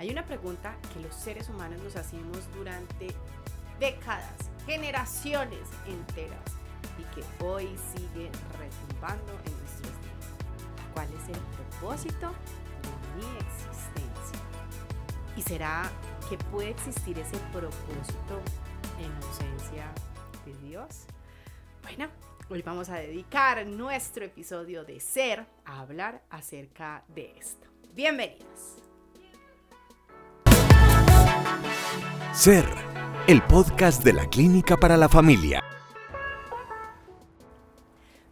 Hay una pregunta que los seres humanos nos hacemos durante décadas, generaciones enteras y que hoy sigue retumbando en nuestros días. ¿Cuál es el propósito de mi existencia? ¿Y será que puede existir ese propósito en ausencia de Dios? Bueno, hoy vamos a dedicar nuestro episodio de Ser a hablar acerca de esto. Bienvenidos. Ser, el podcast de la Clínica para la Familia.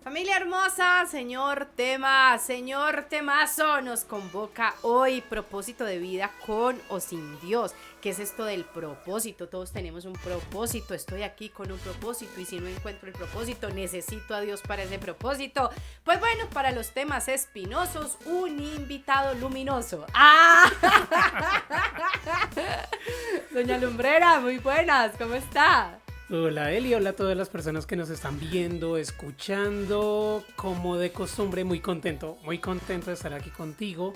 Familia hermosa, señor temazo, nos convoca hoy propósito de vida con o sin Dios. ¿Qué es esto del propósito? Todos tenemos un propósito, estoy aquí con un propósito y si no encuentro el propósito, necesito a Dios para ese propósito. Pues bueno, para los temas espinosos, un invitado luminoso. Doña Lumbrera, muy buenas, ¿cómo está? Hola Eli, hola a todas las personas que nos están viendo, escuchando, como de costumbre, muy contento de estar aquí contigo,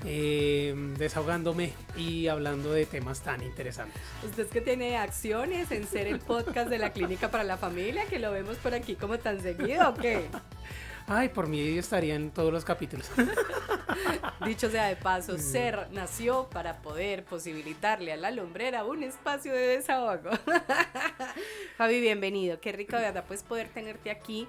desahogándome y hablando de temas tan interesantes. Usted es que tiene acciones en ser el podcast de la Clínica para la Familia, que lo vemos por aquí como tan seguido, ¿o qué? Ay, por mí estaría en todos los capítulos. Dicho sea de paso, Ser nació para poder posibilitarle a la lumbrera un espacio de desahogo. Javi, bienvenido. Qué rico de verdad pues poder tenerte aquí.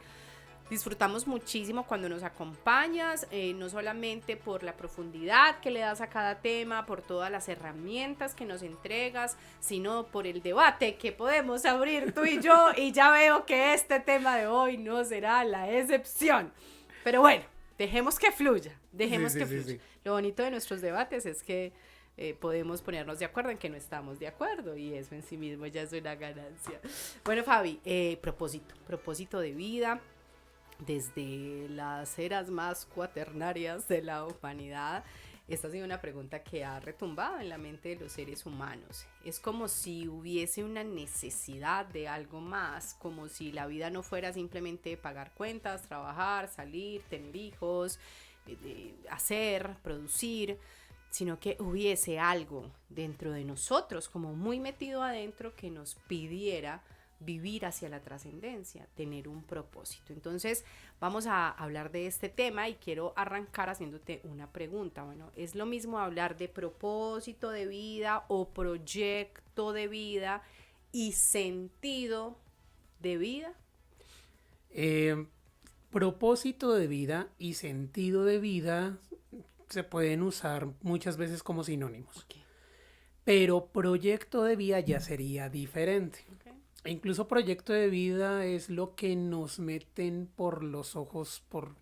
Disfrutamos muchísimo cuando nos acompañas, no solamente por la profundidad que le das a cada tema, por todas las herramientas que nos entregas, sino por el debate que podemos abrir tú y yo, y ya veo que este tema de hoy no será la excepción. Pero bueno, dejemos que fluya, Sí. Lo bonito de nuestros debates es que podemos ponernos de acuerdo en que no estamos de acuerdo y eso en sí mismo ya es una ganancia. Bueno, Fabi, propósito de vida. Desde las eras más cuaternarias de la humanidad, esta ha sido una pregunta que ha retumbado en la mente de los seres humanos. Es como si hubiese una necesidad de algo más, como si la vida no fuera simplemente pagar cuentas, trabajar, salir, tener hijos, hacer, producir, sino que hubiese algo dentro de nosotros, como muy metido adentro, que nos pidiera vivir hacia la trascendencia, tener un propósito. Entonces vamos a hablar de este tema y quiero arrancar haciéndote una pregunta. Bueno, ¿es lo mismo hablar de propósito de vida o proyecto de vida y sentido de vida? Propósito de vida y sentido de vida se pueden usar muchas veces como sinónimos. Okay. Pero proyecto de vida ya sería diferente. Okay. E incluso proyecto de vida es lo que nos meten por los ojos, por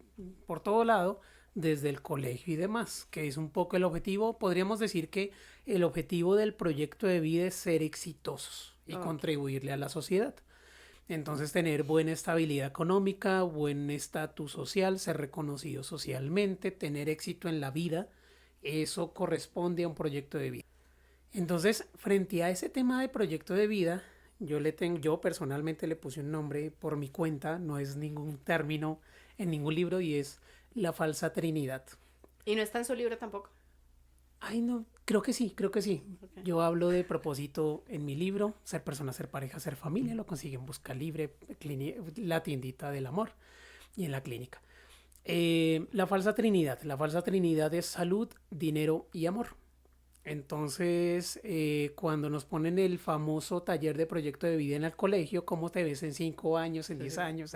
todo lado, desde el colegio y demás, que es un poco el objetivo. Podríamos decir que el objetivo del proyecto de vida es ser exitosos y contribuirle a la sociedad. Entonces tener buena estabilidad económica, buen estatus social, ser reconocido socialmente, tener éxito en la vida, eso corresponde a un proyecto de vida. Entonces, frente a ese tema de proyecto de vida, yo personalmente le puse un nombre por mi cuenta, no es ningún término en ningún libro y es la falsa Trinidad. ¿Y no está en su libro tampoco? Ay, no, creo que sí. Okay. Yo hablo de propósito en mi libro, ser persona, ser pareja, ser familia, lo consiguen en Busca Libre, la tiendita del amor y en la clínica. La falsa Trinidad es salud, dinero y amor. Entonces, cuando nos ponen el famoso taller de proyecto de vida en el colegio, ¿cómo te ves en 5 años, en 10 años?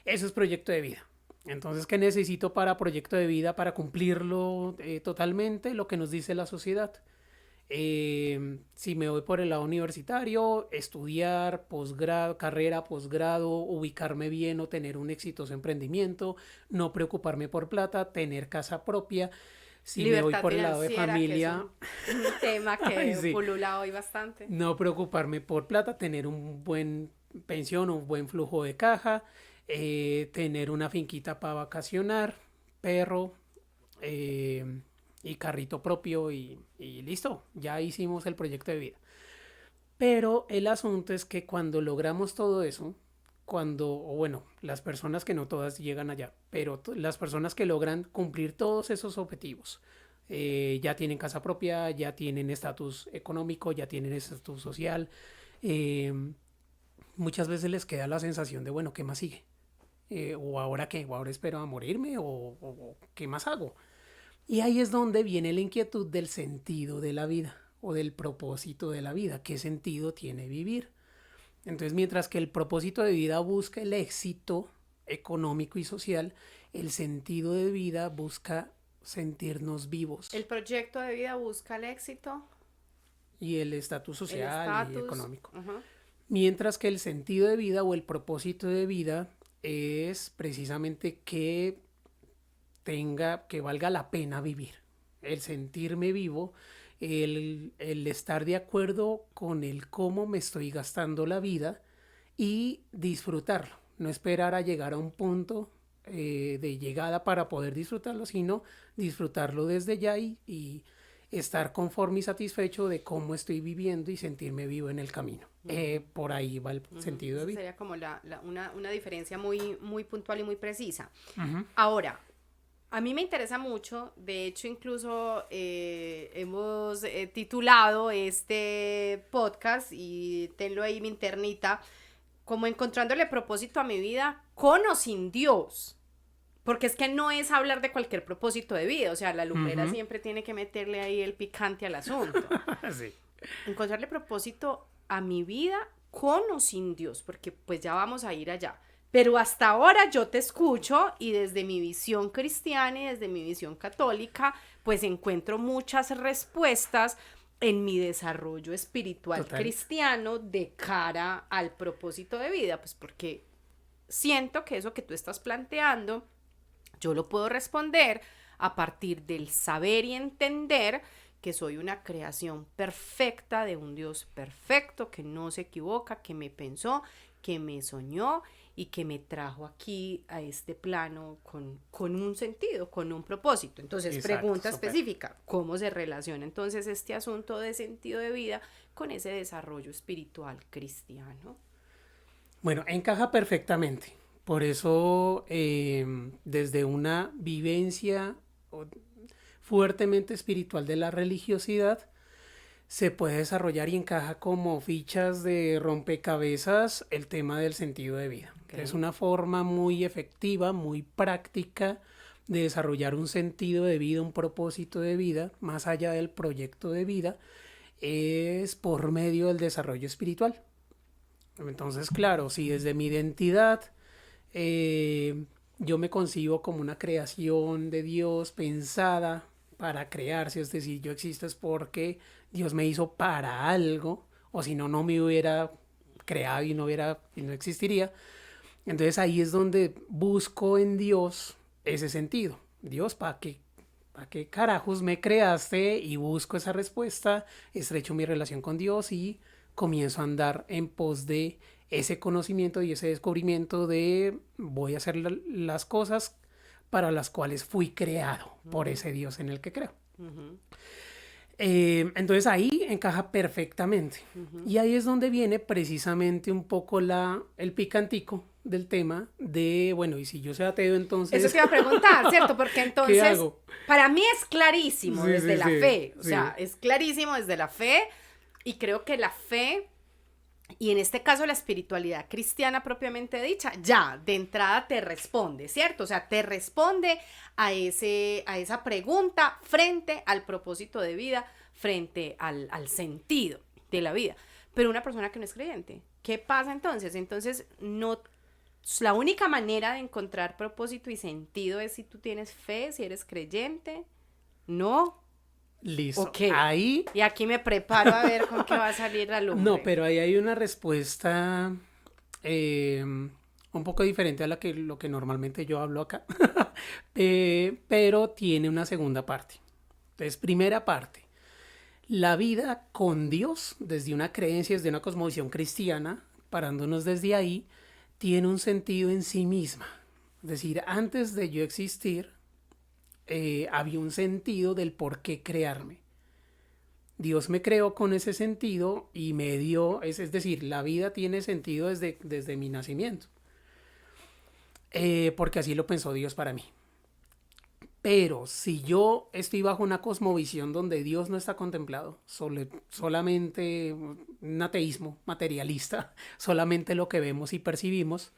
Eso es proyecto de vida. Entonces, ¿qué necesito para proyecto de vida para cumplirlo totalmente? Lo que nos dice la sociedad. Si me voy por el lado universitario, estudiar, carrera, posgrado, ubicarme bien o tener un exitoso emprendimiento, no preocuparme por plata, tener casa propia. Si libertad me voy por el lado de familia, que es un tema que sí, pulula hoy bastante. no preocuparme por plata, tener un buen pensión, un buen flujo de caja, tener una finquita para vacacionar, perro y carrito propio y listo, ya hicimos el proyecto de vida. Pero el asunto es que cuando logramos todo eso, las personas que no todas llegan allá, pero las personas que logran cumplir todos esos objetivos, ya tienen casa propia, ya tienen estatus económico, ya tienen estatus social. eh, Muchas veces les queda la sensación de, bueno, ¿qué más sigue? ¿O ahora qué? ¿O ahora espero a morirme? ¿O qué más hago? Y ahí es donde viene la inquietud del sentido de la vida o del propósito de la vida. ¿Qué sentido tiene vivir? Entonces, mientras que el propósito de vida busca el éxito económico y social, el sentido de vida busca sentirnos vivos. El proyecto de vida busca el éxito, Y el estatus el social y estatus. económico. Ajá. Mientras que el sentido de vida o el propósito de vida es precisamente que que valga la pena vivir. El sentirme vivo, el estar de acuerdo con el cómo me estoy gastando la vida y disfrutarlo. No esperar a llegar a un punto de llegada para poder disfrutarlo, sino disfrutarlo desde ya y estar conforme y satisfecho de cómo estoy viviendo y sentirme vivo en el camino. Por ahí va el sentido de Esa vida. sería como una diferencia muy, muy puntual y muy precisa. Ujú. Ahora, a mí me interesa mucho, de hecho incluso hemos titulado este podcast, y tenlo ahí mi internita, como encontrándole propósito a mi vida con o sin Dios. Porque es que no es hablar de cualquier propósito de vida, o sea, la lumbrera siempre tiene que meterle ahí el picante al asunto. Sí. Encontrarle propósito a mi vida con o sin Dios, porque pues ya vamos a ir allá. Pero hasta ahora yo te escucho y desde mi visión cristiana y desde mi visión católica, pues encuentro muchas respuestas en mi desarrollo espiritual Total. cristiano de cara al propósito de vida, pues porque siento que eso que tú estás planteando, yo lo puedo responder a partir del saber y entender que soy una creación perfecta de un Dios perfecto, que no se equivoca, que me pensó, que me soñó y que me trajo aquí a este plano con un sentido, con un propósito. Entonces, Exacto, pregunta súper. específica, ¿cómo se relaciona entonces este asunto de sentido de vida con ese desarrollo espiritual cristiano? Bueno, encaja perfectamente. Por eso, desde una vivencia fuertemente espiritual de la religiosidad, se puede desarrollar y encaja como fichas de rompecabezas el tema del sentido de vida. Ok. Es una forma muy efectiva, muy práctica de desarrollar un sentido de vida, un propósito de vida, más allá del proyecto de vida, es por medio del desarrollo espiritual. Entonces, claro, si desde mi identidad yo me concibo como una creación de Dios pensada para crearse, es decir, yo existo es porque Dios me hizo para algo, o si no, no me hubiera creado y no existiría. Entonces ahí es donde busco en Dios ese sentido. Dios, ¿para qué carajos me creaste? Y busco esa respuesta, estrecho mi relación con Dios y comienzo a andar en pos de ese conocimiento y ese descubrimiento de voy a hacer las cosas para las cuales fui creado por ese Dios en el que creo. Entonces ahí encaja perfectamente. Y ahí es donde viene precisamente un poco el picantico del tema de, bueno, y si yo soy ateo, entonces... Eso te iba a preguntar, ¿cierto? Porque entonces, hago? para mí es clarísimo Sí, desde sí, la sí, fe, o sí. sea, es clarísimo desde la fe, y creo que la fe, y en este caso la espiritualidad cristiana propiamente dicha, ya de entrada te responde, ¿cierto? O sea, te responde a esa pregunta frente al propósito de vida, frente al sentido de la vida. Pero una persona que no es creyente, ¿qué pasa entonces? Entonces, no, la única manera de encontrar propósito y sentido es si tú tienes fe, si eres creyente. No. Listo. Ok. Ahí... Y aquí me preparo a ver con qué va a salir la lumbre. No, pero ahí hay una respuesta un poco diferente a lo que normalmente yo hablo acá. Pero tiene una segunda parte. Entonces, primera parte. La vida con Dios, desde una creencia, desde una cosmovisión cristiana, parándonos desde ahí, tiene un sentido en sí misma. Es decir, antes de yo existir, había un sentido del por qué crearme. Dios me creó con ese sentido y me dio, es decir, la vida tiene sentido desde mi nacimiento. Porque así lo pensó Dios para mí. Pero si yo estoy bajo una cosmovisión donde Dios no está contemplado, solamente un ateísmo materialista, solamente lo que vemos y percibimos,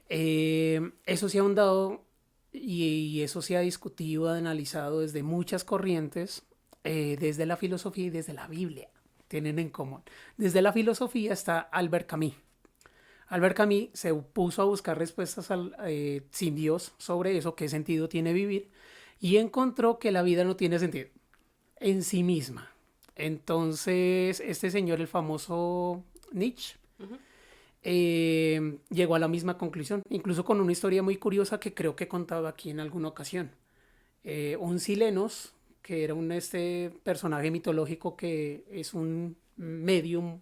eso se ha ahondado y eso se ha discutido, analizado desde muchas corrientes, desde la filosofía y desde la Biblia, tienen en común. Desde la filosofía está Albert Camus. Albert Camus se puso a buscar respuestas sin Dios sobre eso, qué sentido tiene vivir, y encontró que la vida no tiene sentido en sí misma. Entonces, este señor, el famoso Nietzsche, llegó a la misma conclusión, incluso con una historia muy curiosa que creo que he contado aquí en alguna ocasión. Un Silenos, que era un personaje mitológico que es un medium,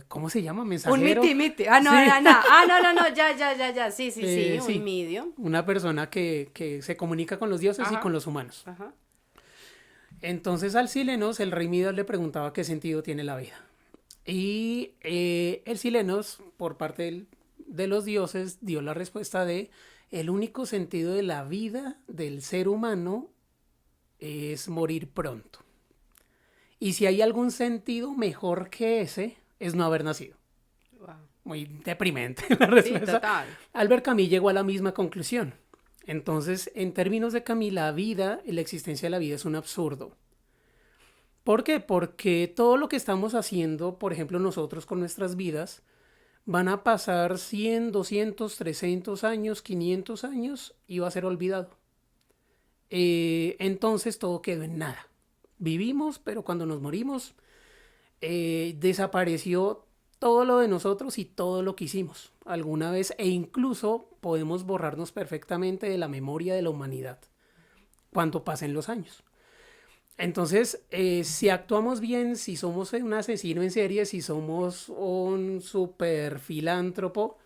¿cómo se llama? Mensajero. Un miti. Sí. No, ya. Sí, Sí. un medium. Una persona que se comunica con los dioses y con los humanos. Ajá. Entonces al Silenos, el rey Midas le preguntaba qué sentido tiene la vida. Y el Silenos, por parte de los dioses, dio la respuesta de: el único sentido de la vida del ser humano es morir pronto. Y si hay algún sentido mejor que ese, es no haber nacido. Wow. Muy deprimente la respuesta. Sí, total. Albert Camus llegó a la misma conclusión. Entonces, en términos de Camus, la vida y la existencia de la vida es un absurdo. ¿Por qué? Porque todo lo que estamos haciendo, por ejemplo, nosotros con nuestras vidas, van a pasar 100, 200, 300 años, 500 años y va a ser olvidado. Entonces todo quedó en nada. Vivimos, pero cuando nos morimos, desapareció todo lo de nosotros y todo lo que hicimos alguna vez, e incluso podemos borrarnos perfectamente de la memoria de la humanidad cuando pasen los años. Entonces, si actuamos bien, si somos un asesino en serie, si somos un super filántropo,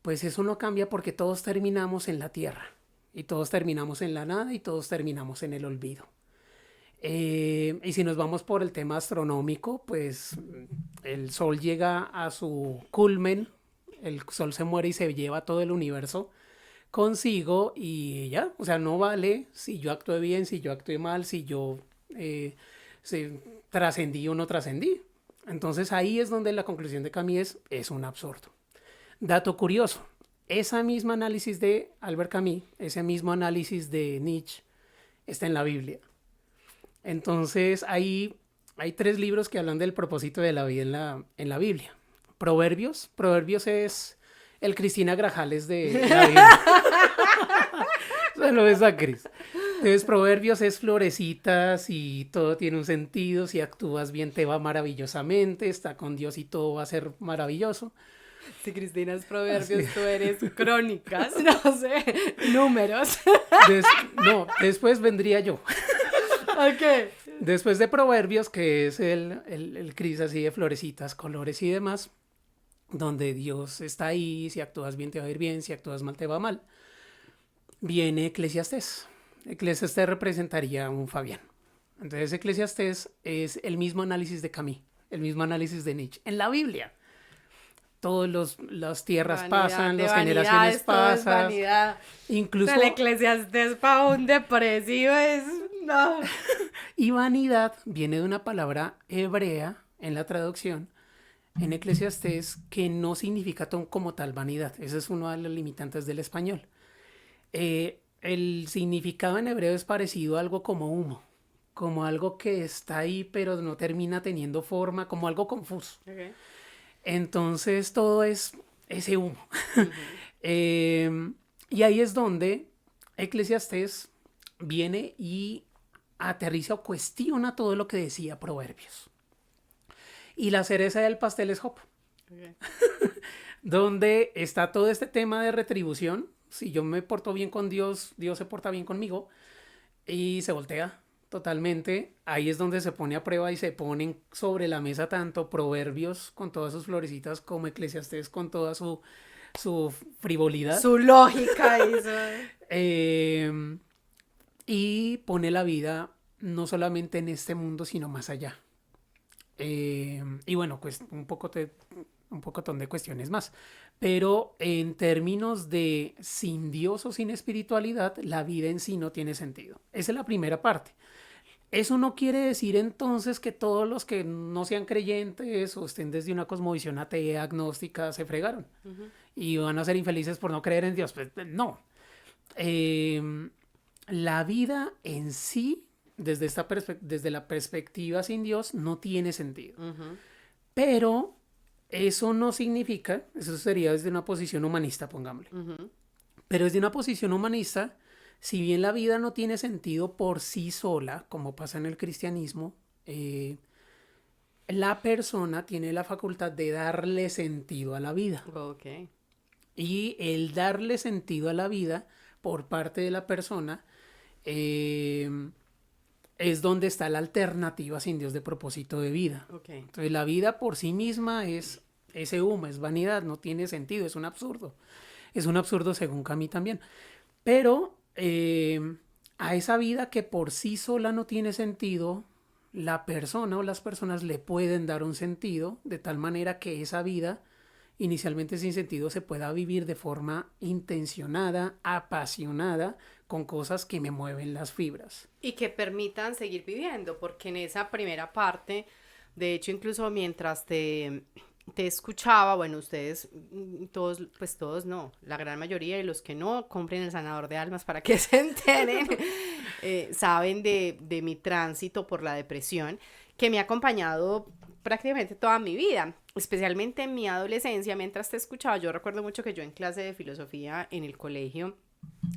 pues eso no cambia, porque todos terminamos en la tierra y todos terminamos en la nada y todos terminamos en el olvido. Y si nos vamos por el tema astronómico, pues el Sol llega a su culmen, el Sol se muere y se lleva todo el universo consigo y ya, o sea, no vale si yo actué bien, si yo actué mal, si yo trascendí o no trascendí. Entonces ahí es donde la conclusión de Camus es un absurdo. Dato curioso, ese mismo análisis de Albert Camus, ese mismo análisis de Nietzsche, está en la Biblia. Entonces hay 3 libros que hablan del propósito de la vida en la Biblia. Proverbios es el Cristina Grajales de la Biblia. Solo ves a Cris. Entonces Proverbios es florecitas y todo tiene un sentido, si actúas bien te va maravillosamente, está con Dios y todo va a ser maravilloso. Si Cristina es Proverbios, tú eres Crónicas, no sé, Números. Después vendría yo. Ok. Después de Proverbios, que es el Cris así de florecitas, colores y demás, donde Dios está ahí, si actúas bien te va a ir bien, si actúas mal te va mal, viene Eclesiastés. Eclesiastés representaría un Fabián. Entonces Eclesiastés es el mismo análisis de Camus, el mismo análisis de Nietzsche. En la Biblia, todas las tierras pasan, las generaciones pasan. Incluso el Eclesiastés para un depresivo es... No. Y vanidad viene de una palabra hebrea en la traducción en Eclesiastés que no significa como tal vanidad. Ese es uno de los limitantes del español. El significado en hebreo es parecido a algo como humo, como algo que está ahí pero no termina teniendo forma, como algo confuso. Okay. Entonces todo es ese humo. Uh-huh. Y ahí es donde Eclesiastés viene y aterriza o cuestiona todo lo que decía Proverbios. Y la cereza del pastel es Job. Okay. Donde está todo este tema de retribución. Si yo me porto bien con Dios, Dios se porta bien conmigo. Y se voltea totalmente. Ahí es donde se pone a prueba y se ponen sobre la mesa tanto Proverbios con todas sus florecitas como Eclesiastés con toda su frivolidad. Su lógica. Y pone la vida no solamente en este mundo, sino más allá. Y bueno, pues un poco te un pocotón de cuestiones más. Pero en términos de sin Dios o sin espiritualidad, la vida en sí no tiene sentido. Esa es la primera parte. Eso no quiere decir entonces que todos los que no sean creyentes o estén desde una cosmovisión atea, agnóstica, se fregaron y van a ser infelices por no creer en Dios. Pues no. La vida en sí, desde la perspectiva sin Dios, no tiene sentido. Pero eso no significa, eso sería desde una posición humanista, pongámosle. Pero desde una posición humanista, si bien la vida no tiene sentido por sí sola, como pasa en el cristianismo, la persona tiene la facultad de darle sentido a la vida. Okay. Y el darle sentido a la vida por parte de la persona es donde está la alternativa sin Dios de propósito de vida. Okay. Entonces la vida por sí misma es ese humo, es vanidad, no tiene sentido, es un absurdo. Es un absurdo según Camus también. Pero a esa vida que por sí sola no tiene sentido, la persona o las personas le pueden dar un sentido de tal manera que esa vida inicialmente sin sentido se pueda vivir de forma intencionada, apasionada, con cosas que me mueven las fibras. Y que permitan seguir viviendo, porque en esa primera parte, de hecho, incluso mientras te escuchaba, bueno, ustedes, todos no, la gran mayoría de los que no, compren el sanador de almas para que se enteren, saben de mi tránsito por la depresión, que me ha acompañado prácticamente toda mi vida, especialmente en mi adolescencia. Mientras te escuchaba, yo recuerdo mucho que yo en clase de filosofía en el colegio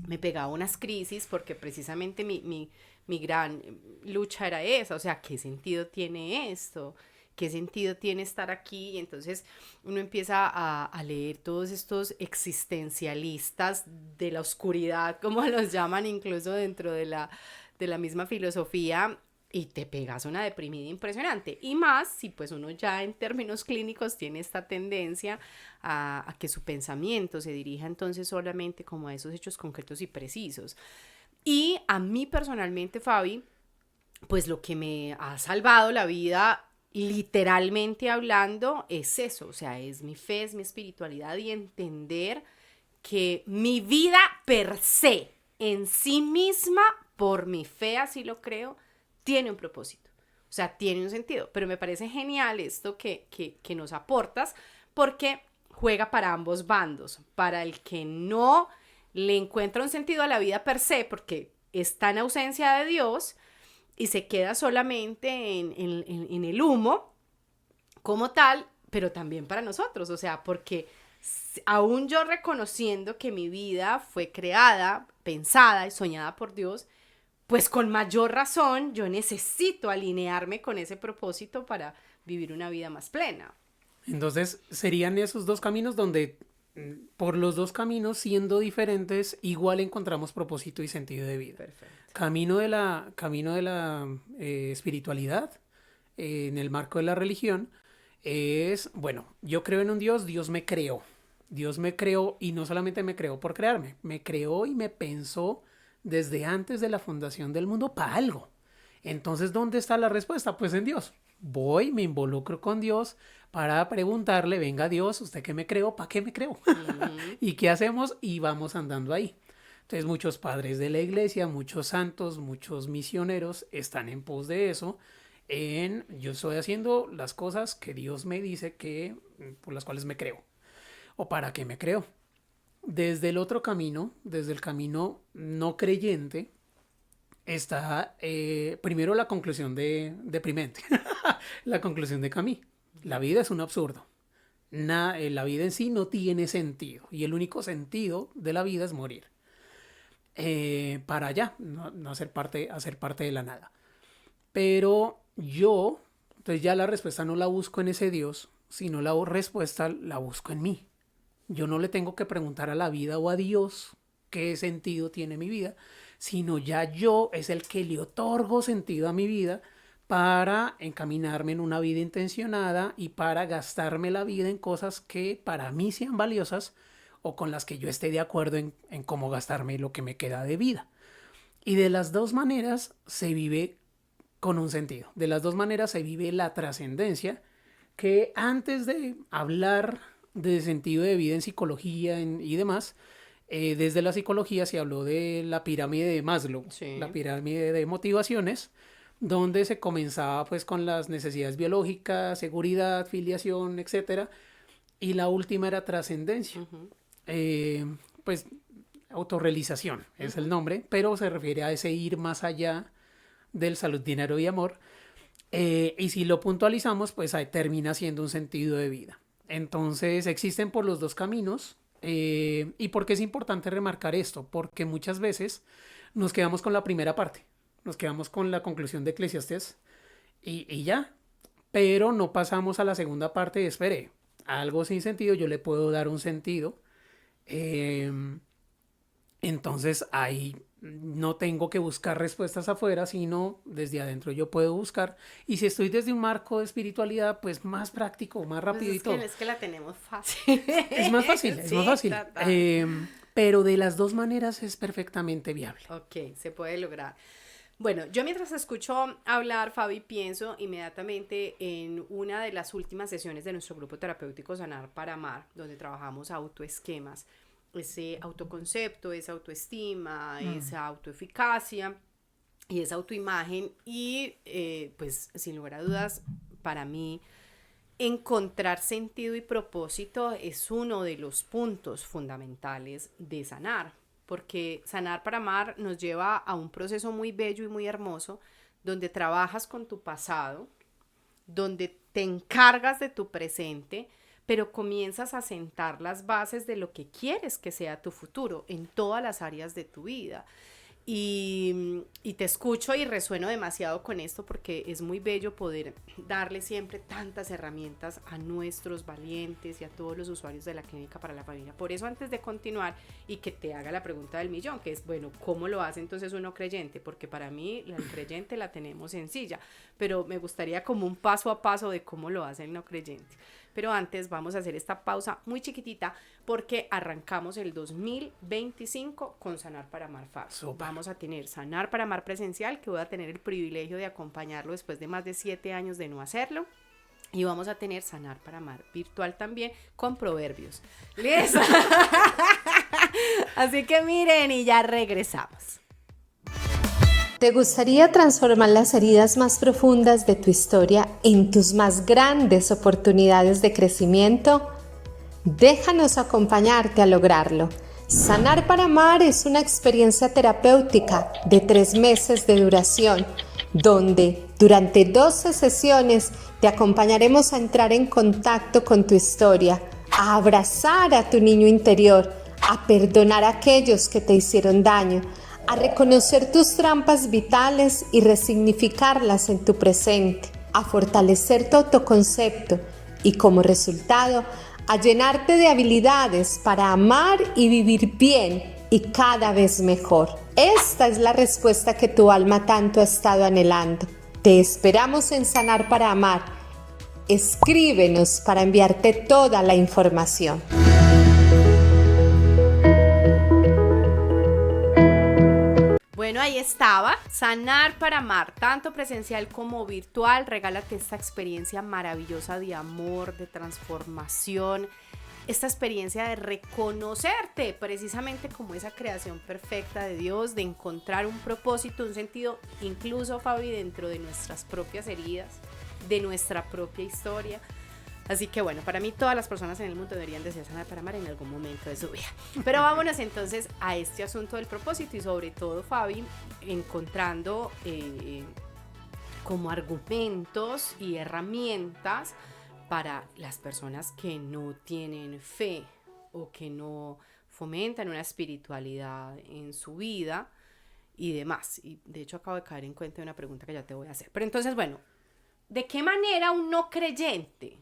me pegaba unas crisis porque precisamente mi gran lucha era esa, o sea, ¿qué sentido tiene esto? ¿Qué sentido tiene estar aquí? Y entonces uno empieza a leer todos estos existencialistas de la oscuridad, como los llaman incluso dentro de la misma filosofía, y te pegas una deprimida impresionante. Y más si pues uno ya en términos clínicos tiene esta tendencia a que su pensamiento se dirija entonces solamente como a esos hechos concretos y precisos. Y a mí personalmente, Fabi, pues lo que me ha salvado la vida, literalmente hablando, es eso, o sea, es mi fe, es mi espiritualidad y entender que mi vida per se, en sí misma, por mi fe, así lo creo, tiene un propósito, o sea, tiene un sentido. Pero me parece genial esto que nos aportas, porque juega para ambos bandos, para el que no le encuentra un sentido a la vida per se, porque está en ausencia de Dios, y se queda solamente en el humo como tal, pero también para nosotros, o sea, porque aún yo reconociendo que mi vida fue creada, pensada y soñada por Dios, pues con mayor razón yo necesito alinearme con ese propósito para vivir una vida más plena. Entonces serían esos dos caminos donde por los dos caminos, siendo diferentes, igual encontramos propósito y sentido de vida. Perfecto. Camino de la espiritualidad, en el marco de la religión, es, bueno, yo creo en un Dios, Dios me creó y no solamente me creó por crearme, me creó y me pensó desde antes de la fundación del mundo para algo. Entonces, ¿dónde está la respuesta? Pues en Dios. Voy, me involucro con Dios para preguntarle, venga Dios, ¿usted qué me creó? ¿Para qué me creó? ¿Y qué hacemos? Y vamos andando ahí. Entonces muchos padres de la iglesia, muchos santos, muchos misioneros están en pos de eso. Yo estoy haciendo las cosas que Dios me dice por las cuales me creo. ¿O para qué me creo? Desde el otro camino, desde el camino no creyente, está primero la conclusión deprimente, la conclusión de Camus. La vida es un absurdo. La vida en sí no tiene sentido y el único sentido de la vida es morir. Para allá, no hacer parte de la nada. Pero entonces ya la respuesta no la busco en ese Dios, sino la respuesta la busco en mí. Yo no le tengo que preguntar a la vida o a Dios qué sentido tiene mi vida, sino ya yo es el que le otorgo sentido a mi vida para encaminarme en una vida intencionada y para gastarme la vida en cosas que para mí sean valiosas o con las que yo esté de acuerdo en cómo gastarme lo que me queda de vida. Y de las dos maneras se vive con un sentido. De las dos maneras se vive la trascendencia, que antes de hablar de sentido de vida en psicología y demás, desde la psicología se habló de la pirámide de Maslow, Sí. la pirámide de motivaciones, donde se comenzaba pues con las necesidades biológicas, seguridad, filiación, etcétera, y la última era trascendencia. Pues autorrealización es el nombre, pero se refiere a ese ir más allá del salud, dinero y amor. Y si lo puntualizamos, pues ahí termina siendo un sentido de vida. Entonces existen por los dos caminos. ¿Y por qué es importante remarcar esto? Porque muchas veces nos quedamos con la primera parte, nos quedamos con la conclusión de Eclesiastés y ya, pero no pasamos a la segunda parte de, espere, algo sin sentido, yo le puedo dar un sentido. Entonces ahí no tengo que buscar respuestas afuera, sino desde adentro yo puedo buscar. Y si estoy desde un marco de espiritualidad, pues más práctico, más rápido y todo. Es que la tenemos fácil. Es más fácil, es Sí, más fácil. total. Pero de las dos maneras es perfectamente viable. Ok, se puede lograr. Bueno, yo mientras escucho hablar, Fabi, pienso inmediatamente en una de las últimas sesiones de nuestro grupo terapéutico Sanar para Amar, donde trabajamos autoesquemas, ese autoconcepto, esa autoestima, esa autoeficacia y esa autoimagen y pues sin lugar a dudas, para mí encontrar sentido y propósito es uno de los puntos fundamentales de sanar, porque sanar para amar nos lleva a un proceso muy bello y muy hermoso, donde trabajas con tu pasado, donde te encargas de tu presente, pero comienzas a sentar las bases de lo que quieres que sea tu futuro en todas las áreas de tu vida. Y te escucho y resueno demasiado con esto porque es muy bello poder darle siempre tantas herramientas a nuestros valientes y a todos los usuarios de la Clínica para la Familia. Por eso, antes de continuar y que te haga la pregunta del millón, que es, bueno, ¿cómo lo hace entonces uno creyente? Porque para mí la creyente la tenemos sencilla, pero me gustaría como un paso a paso de cómo lo hace el no creyente. Pero antes vamos a hacer esta pausa muy chiquitita porque arrancamos el 2025 con Sanar para Amar Fabi. Vamos a tener Sanar para Amar presencial, que voy a tener el privilegio de acompañarlo después de más de 7 años de no hacerlo. Y vamos a tener Sanar para Amar virtual también con proverbios. ¿Listo? Así que miren y ya regresamos. ¿Te gustaría transformar las heridas más profundas de tu historia en tus más grandes oportunidades de crecimiento? Déjanos acompañarte a lograrlo. Sanar para Amar es una experiencia terapéutica de 3 meses de duración, donde durante 12 sesiones te acompañaremos a entrar en contacto con tu historia, a abrazar a tu niño interior, a perdonar a aquellos que te hicieron daño, a reconocer tus trampas vitales y resignificarlas en tu presente, a fortalecer tu autoconcepto y como resultado a llenarte de habilidades para amar y vivir bien y cada vez mejor. Esta es la respuesta que tu alma tanto ha estado anhelando. Te esperamos en Sanar para Amar. Escríbenos para enviarte toda la información. Bueno, ahí estaba, Sanar para Amar, tanto presencial como virtual. Regálate esta experiencia maravillosa de amor, de transformación, esta experiencia de reconocerte precisamente como esa creación perfecta de Dios, de encontrar un propósito, un sentido, incluso, Fabi, dentro de nuestras propias heridas, de nuestra propia historia. Así que bueno, para mí todas las personas en el mundo deberían desear sanar para amar en algún momento de su vida. Pero vámonos entonces a este asunto del propósito y sobre todo, Fabi, encontrando como argumentos y herramientas para las personas que no tienen fe o que no fomentan una espiritualidad en su vida y demás. Y de hecho acabo de caer en cuenta de una pregunta que ya te voy a hacer. Pero entonces, bueno, ¿de qué manera un no creyente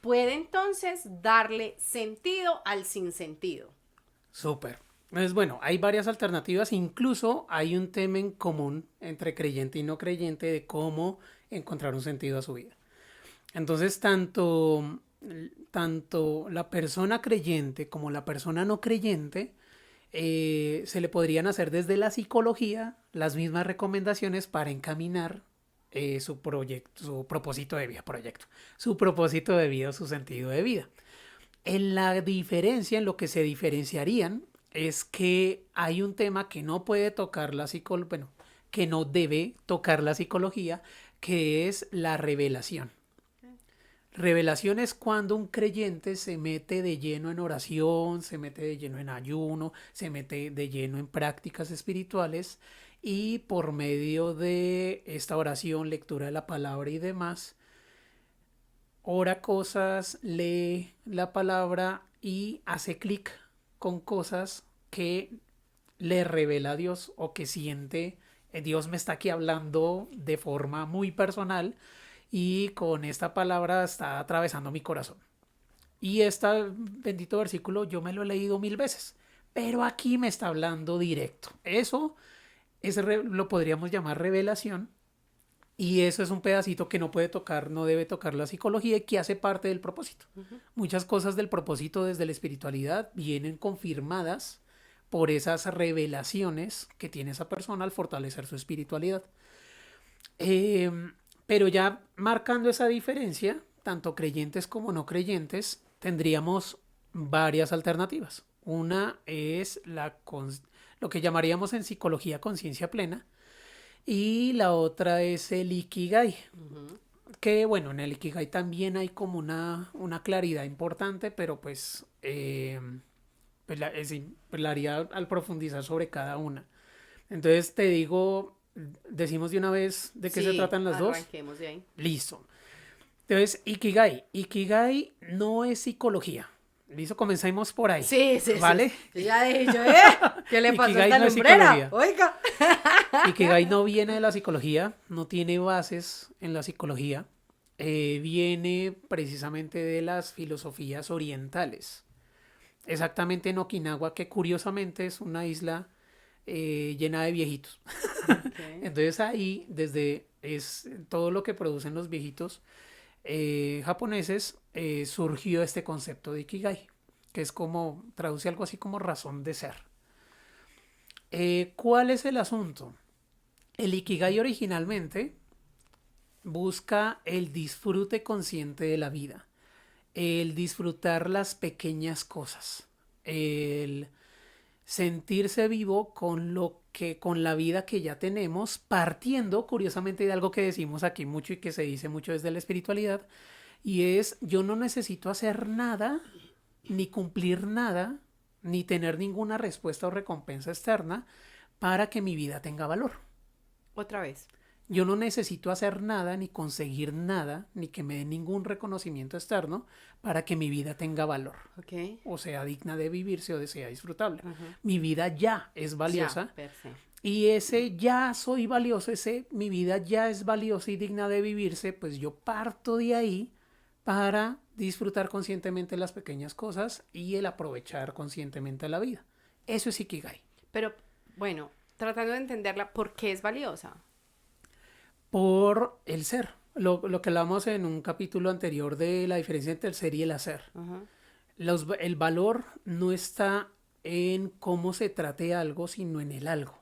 puede entonces darle sentido al sinsentido? Súper. Pues bueno, hay varias alternativas, incluso hay un tema en común entre creyente y no creyente de cómo encontrar un sentido a su vida. Entonces, tanto la persona creyente como la persona no creyente se le podrían hacer desde la psicología las mismas recomendaciones para encaminar su propósito de vida, su propósito de vida o su sentido de vida. En lo que se diferenciarían es que hay un tema que no puede tocar que no debe tocar la psicología, que es la revelación. Revelación es cuando un creyente se mete de lleno en oración, se mete de lleno en ayuno, se mete de lleno en prácticas espirituales y por medio de esta oración, lectura de la palabra y demás, ora cosas, lee la palabra y hace clic con cosas que le revela a Dios o que siente, Dios me está aquí hablando de forma muy personal y con esta palabra está atravesando mi corazón. Y este bendito versículo yo me lo he leído 1000 veces, pero aquí me está hablando directo. Eso lo podríamos llamar revelación. Y eso es un pedacito que no debe tocar la psicología y que hace parte del propósito. Uh-huh. Muchas cosas del propósito desde la espiritualidad vienen confirmadas por esas revelaciones que tiene esa persona al fortalecer su espiritualidad. Pero ya marcando esa diferencia, tanto creyentes como no creyentes, tendríamos varias alternativas. Una es lo que llamaríamos en psicología conciencia plena, y la otra es el Ikigai, uh-huh. Que bueno, en el Ikigai también hay como una claridad importante, pero pues la haría al profundizar sobre cada una. Entonces te digo, decimos de una vez de qué se tratan las dos. Arranquemos de ahí. Listo. Entonces, Ikigai no es psicología. Listo, comencemos por ahí. Sí. ¿Vale? Sí. Ya dije yo, ¿qué le pasó a esta no lumbrera? Oiga. Ikigai no viene de la psicología, no tiene bases en la psicología. Viene precisamente de las filosofías orientales. Exactamente en Okinawa, que curiosamente es una isla llena de viejitos. Okay. Entonces ahí, es todo lo que producen los viejitos japoneses, surgió este concepto de Ikigai, que es traduce algo así como razón de ser. ¿Cuál es el asunto? El Ikigai originalmente busca el disfrute consciente de la vida, el disfrutar las pequeñas cosas, el sentirse vivo con la vida que ya tenemos, partiendo curiosamente de algo que decimos aquí mucho y que se dice mucho desde la espiritualidad, y es: yo no necesito hacer nada, ni cumplir nada, ni tener ninguna respuesta o recompensa externa para que mi vida tenga valor. Otra vez. Yo no necesito hacer nada, ni conseguir nada, ni que me den ningún reconocimiento externo para que mi vida tenga valor. Okay. O sea digna de vivirse o sea disfrutable. Uh-huh. Mi vida ya es valiosa. Ya, y ese ya soy valioso, mi vida ya es valiosa y digna de vivirse, pues yo parto de ahí para disfrutar conscientemente las pequeñas cosas y el aprovechar conscientemente la vida. Eso es Ikigai. Pero, bueno, tratando de entenderla, ¿por qué es valiosa? Por el ser. Lo que hablamos en un capítulo anterior de la diferencia entre el ser y el hacer. Uh-huh. El valor no está en cómo se trate algo, sino en el algo.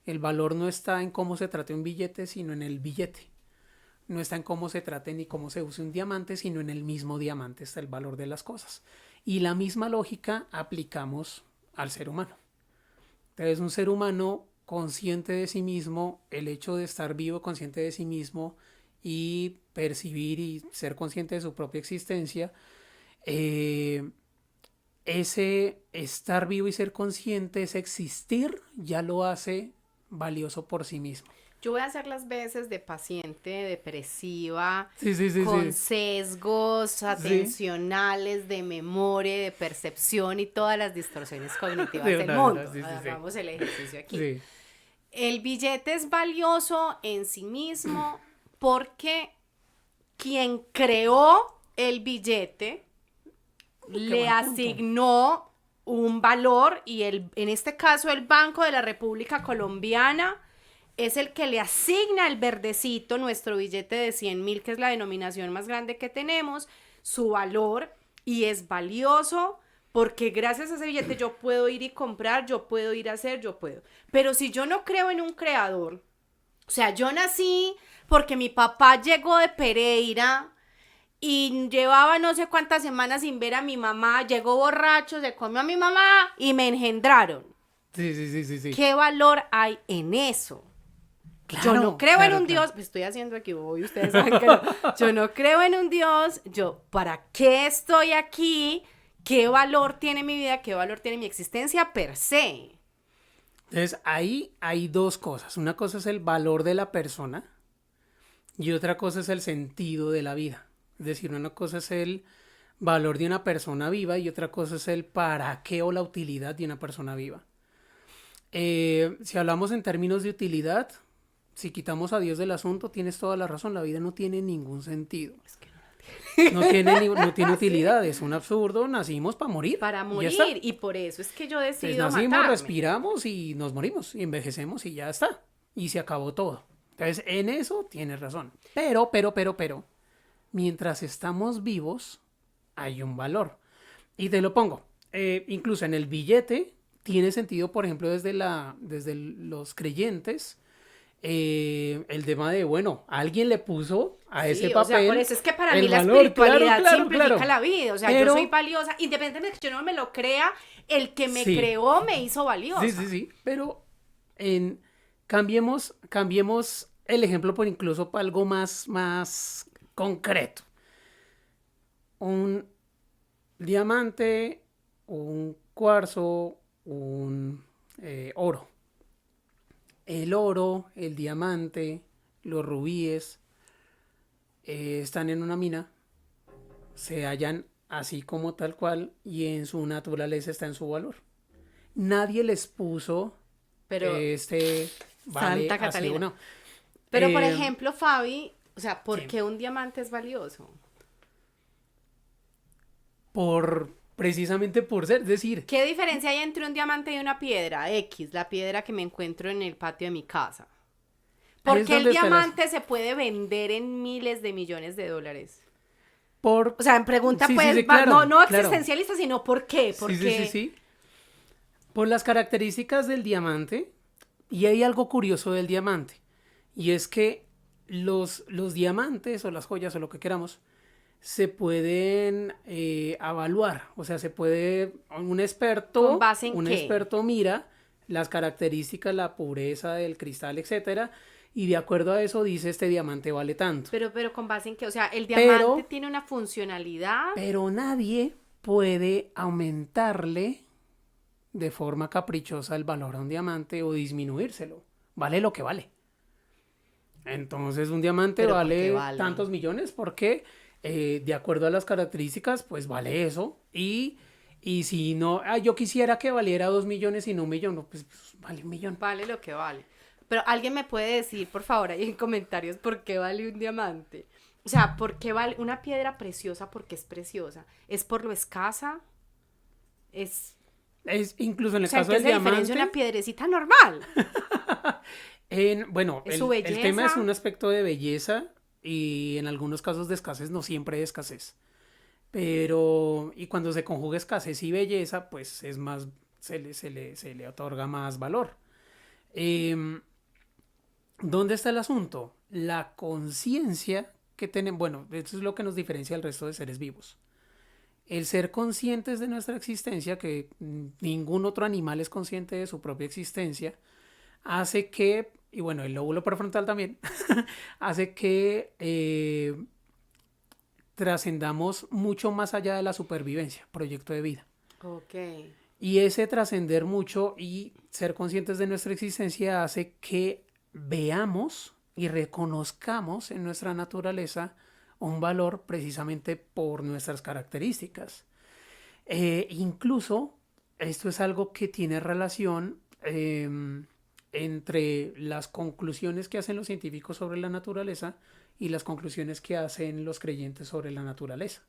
El valor no está en cómo se trate un billete, sino en el billete. No está en cómo se trate ni cómo se use un diamante, sino en el mismo diamante está el valor de las cosas. Y la misma lógica aplicamos al ser humano. Entonces, un ser humano consciente de sí mismo, el hecho de estar vivo, consciente de sí mismo y percibir y ser consciente de su propia existencia, ese estar vivo y ser consciente, ese existir, ya lo hace valioso por sí mismo. Yo voy a hacer las veces de paciente depresiva, sí, con sesgos atencionales, de memoria, de percepción y todas las distorsiones cognitivas del mundo. Hagamos el ejercicio aquí. Sí. El billete es valioso en sí mismo porque quien creó el billete le asignó un valor y en este caso el Banco de la República Colombiana es el que le asigna el verdecito, nuestro billete de 100.000, que es la denominación más grande que tenemos, su valor, y es valioso porque gracias a ese billete yo puedo ir y comprar, yo puedo ir a hacer, yo puedo. Pero si yo no creo en un creador, o sea, yo nací porque mi papá llegó de Pereira y llevaba no sé cuántas semanas sin ver a mi mamá, llegó borracho, se comió a mi mamá y me engendraron. Sí. ¿Qué valor hay en eso? Claro, Yo no creo en claro, un claro. Dios, estoy haciendo aquí, hoy ustedes saben que no. Yo no creo en un Dios, ¿para qué estoy aquí? ¿Qué valor tiene mi vida? ¿Qué valor tiene mi existencia per se? Entonces, ahí hay dos cosas. Una cosa es el valor de la persona y otra cosa es el sentido de la vida. Es decir, una cosa es el valor de una persona viva y otra cosa es el para qué o la utilidad de una persona viva. Si hablamos en términos de utilidad, si quitamos a Dios del asunto, tienes toda la razón, la vida no tiene ningún sentido. No tiene utilidad, es un absurdo, nacimos para morir. Para y ya está. morir, y por eso es que yo Entonces, decido nacimos, matarme. respiramos y nos morimos, y envejecemos y ya está. Y se acabó todo. Entonces, en eso tienes razón. Pero, mientras estamos vivos, hay un valor. Y te lo pongo. Incluso en el billete tiene sentido, por ejemplo, desde los creyentes, el tema de, bueno, alguien le puso a ese papel. O sea, por eso es que para el mí la valor, espiritualidad claro, simplifica claro. la vida. O sea, Pero- yo soy valiosa, independientemente de que yo no me lo crea, el que me Sí. creó me hizo valiosa. Sí. Pero cambiemos el ejemplo por incluso para algo más concreto. Un diamante, un cuarzo, un oro. El oro, el diamante, los rubíes están en una mina, se hallan así como tal cual y en su naturaleza está en su valor. Nadie les puso Pero, vale Santa así Catalina. o no. pero por Eh, ejemplo, Fabi, o sea, ¿por sí. qué un diamante es valioso? Precisamente por ser, es decir, ¿Qué diferencia hay entre un diamante y una piedra? X, la piedra que me encuentro en el patio de mi casa. Ahí ¿Por es qué el donde está diamante se puede vender en miles de millones de dólares? por... O sea, en pregunta Sí, pues, claro, no claro. existencialista, sino ¿por qué? Porque Sí. Por las características del diamante, y hay algo curioso del diamante, y es que los diamantes o las joyas o lo que queramos, se pueden evaluar, o sea, se puede, un experto, ¿Con base en un qué? experto mira las características, la pureza del cristal, etcétera, y de acuerdo a eso dice este diamante vale tanto. Pero con base en qué, o sea, el diamante Pero- tiene una funcionalidad. Pero nadie puede aumentarle de forma caprichosa el valor a un diamante o disminuírselo. Vale lo que vale. Entonces un diamante ¿Pero por qué vale vale? tantos millones porque de acuerdo a las características pues vale eso. Y si no, yo quisiera que valiera 2 millones y no 1 millón, no, pues vale 1 millón. Vale lo que vale. Pero alguien me puede decir, por favor, ahí en comentarios, ¿por qué vale un diamante? O sea, ¿por qué vale una piedra preciosa? ¿Por qué es preciosa? ¿Es por lo escasa? Es... Es incluso en O el sea, ¿en caso qué del se diferencia una diamante. piedrecita normal? Bueno, ¿Es el, su el tema es belleza? un aspecto de belleza y en algunos casos de escasez, no siempre hay escasez. Pero, y cuando se conjuga escasez y belleza, pues es más, se le otorga más valor. ¿Dónde está el asunto? La conciencia que tenemos, bueno, esto es lo que nos diferencia del resto de seres vivos. El ser conscientes de nuestra existencia, que ningún otro animal es consciente de su propia existencia, hace que, y bueno, el lóbulo prefrontal también, hace que trascendamos mucho más allá de la supervivencia, proyecto de vida. Ok. Y ese trascender mucho y ser conscientes de nuestra existencia hace que veamos y reconozcamos en nuestra naturaleza un valor precisamente por nuestras características. Incluso esto es algo que tiene relación entre las conclusiones que hacen los científicos sobre la naturaleza y las conclusiones que hacen los creyentes sobre la naturaleza.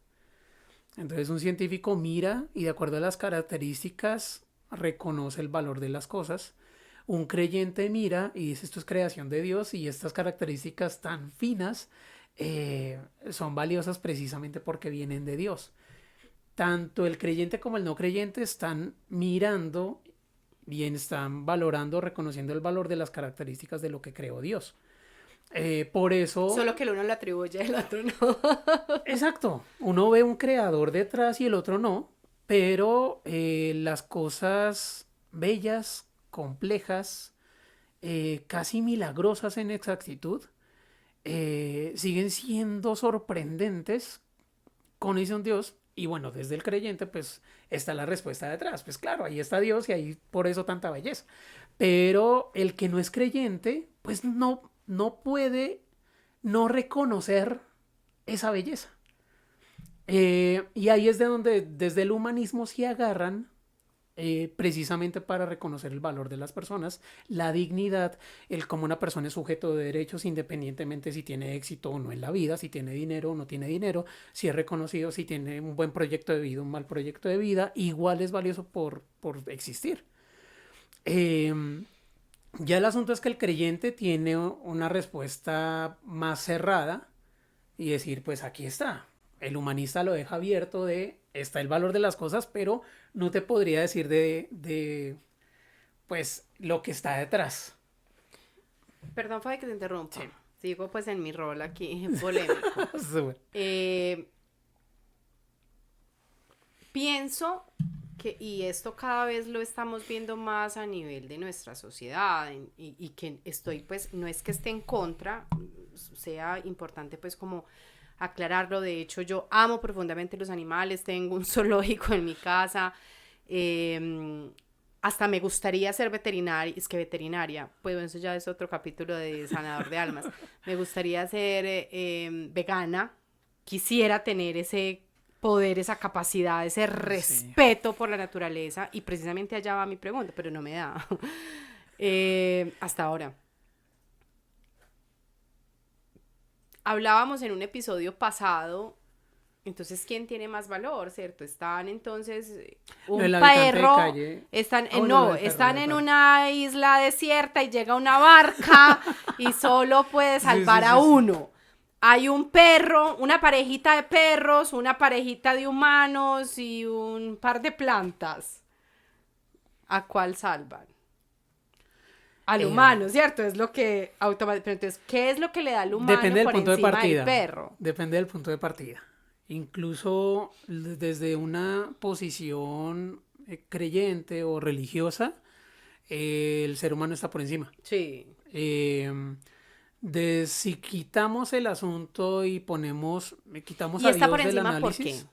Entonces un científico mira y de acuerdo a las características reconoce el valor de las cosas. Un creyente mira y dice esto es creación de Dios y estas características tan finas son valiosas precisamente porque vienen de Dios. Tanto el creyente como el no creyente están mirando y están valorando, reconociendo el valor de las características de lo que creó Dios. Por eso... Solo que el uno lo atribuye, el otro no. Exacto, uno ve un creador detrás y el otro no, pero las cosas bellas, complejas, casi milagrosas en exactitud, siguen siendo sorprendentes con ese un Dios. Y bueno, desde el creyente pues está la respuesta detrás. Pues claro, ahí está Dios y ahí por eso tanta belleza. Pero el que no es creyente pues no puede no reconocer esa belleza. Y ahí es de donde desde el humanismo se agarran precisamente para reconocer el valor de las personas, la dignidad, el cómo una persona es sujeto de derechos independientemente si tiene éxito o no en la vida, si tiene dinero o no tiene dinero, si es reconocido, si tiene un buen proyecto de vida, un mal proyecto de vida, igual es valioso por existir. Ya el asunto es que el creyente tiene una respuesta más cerrada y decir, pues aquí está. El humanista lo deja abierto de, está el valor de las cosas, pero no te podría decir pues, lo que está detrás. Perdón, Fabi, que te interrumpa. Sí. Sigo pues en mi rol aquí, polémico. Pienso que, y esto cada vez lo estamos viendo más a nivel de nuestra sociedad, y que estoy pues, no es que esté en contra, sea importante pues como aclararlo. De hecho yo amo profundamente los animales, tengo un zoológico en mi casa, hasta me gustaría ser veterinaria, pues eso ya es otro capítulo de Sanador de Almas. Me gustaría ser vegana, quisiera tener ese poder, esa capacidad, ese respeto por la naturaleza, y precisamente allá va mi pregunta, pero no me da hasta ahora. Hablábamos en un episodio pasado, entonces, ¿quién tiene más valor, cierto? Están entonces un perro, están en una isla desierta y llega una barca y solo puede salvar a uno. Hay un perro, una parejita de perros, una parejita de humanos y un par de plantas. ¿A cuál salvan? Al humano, ¿cierto? Es lo que automáticamente... Pero entonces, ¿qué es lo que le da al humano depende del por punto de encima partida, del perro? Depende del punto de partida. Incluso desde una posición creyente o religiosa, el ser humano está por encima. Sí. Si quitamos el asunto y quitamos ¿Y a está Dios por del encima análisis, por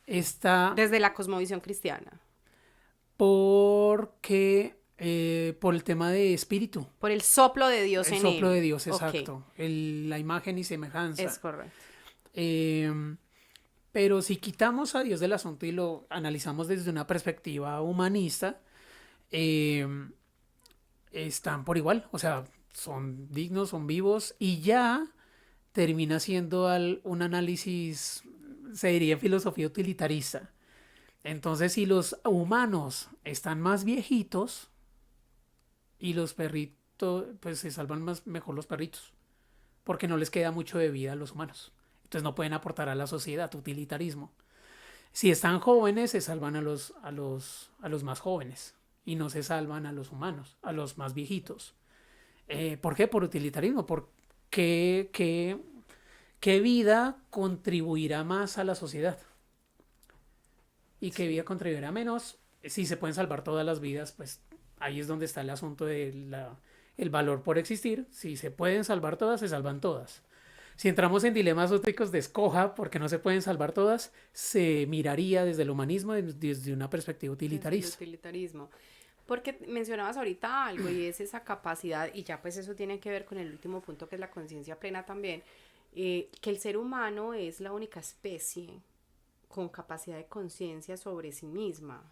qué? Está Desde la cosmovisión cristiana. porque por el tema de espíritu. Por el soplo de Dios El en soplo él. de Dios, Ok. exacto. La imagen y semejanza. Es correcto. Pero si quitamos a Dios del asunto y lo analizamos desde una perspectiva humanista, están por igual. O sea, son dignos, son vivos, y ya termina siendo un análisis, se diría en filosofía utilitarista. Entonces, si los humanos están más viejitos y los perritos, pues se salvan mejor los perritos, porque no les queda mucho de vida a los humanos. Entonces no pueden aportar a la sociedad, utilitarismo. Si están jóvenes, se salvan a los más jóvenes y no se salvan a los humanos, a los más viejitos. ¿Por qué? Por utilitarismo. ¿Por qué vida contribuirá más a la sociedad? ¿Y qué vida contribuirá menos? Si se pueden salvar todas las vidas, pues ahí es donde está el asunto del valor por existir. Si se pueden salvar todas, se salvan todas. Si entramos en dilemas éticos de escoja, porque no se pueden salvar todas, se miraría desde el humanismo, desde una perspectiva utilitarista. Desde el utilitarismo. Porque mencionabas ahorita algo, y es esa capacidad, y ya pues eso tiene que ver con el último punto, que es la conciencia plena también, que el ser humano es la única especie con capacidad de conciencia sobre sí misma.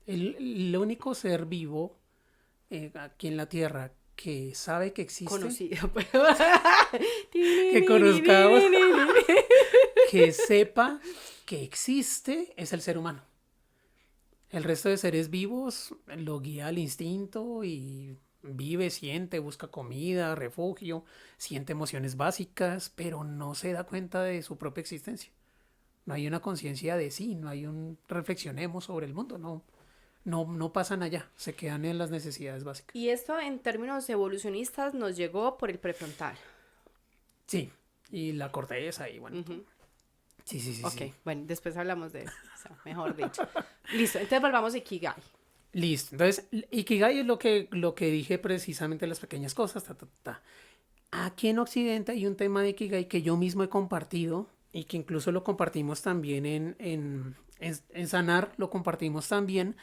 El único ser vivo aquí en la Tierra que sabe que existe, Conocido. que conozcamos, que sepa que existe, es el ser humano. El resto de seres vivos lo guía al instinto y vive, siente, busca comida, refugio, siente emociones básicas, pero no se da cuenta de su propia existencia. No hay una conciencia de sí, no hay reflexionemos sobre el mundo, no no pasan allá, se quedan en las necesidades básicas. Y esto en términos evolucionistas nos llegó por el prefrontal. Sí, y la corteza y bueno. Ujú. Sí. Ok, bueno, después hablamos de eso, o sea, mejor dicho. Listo, entonces volvamos a Ikigai. Listo. Entonces, Ikigai es lo que dije precisamente, las pequeñas cosas. Aquí en Occidente hay un tema de Ikigai que yo mismo he compartido y que incluso lo compartimos también en Sanar, lo compartimos también,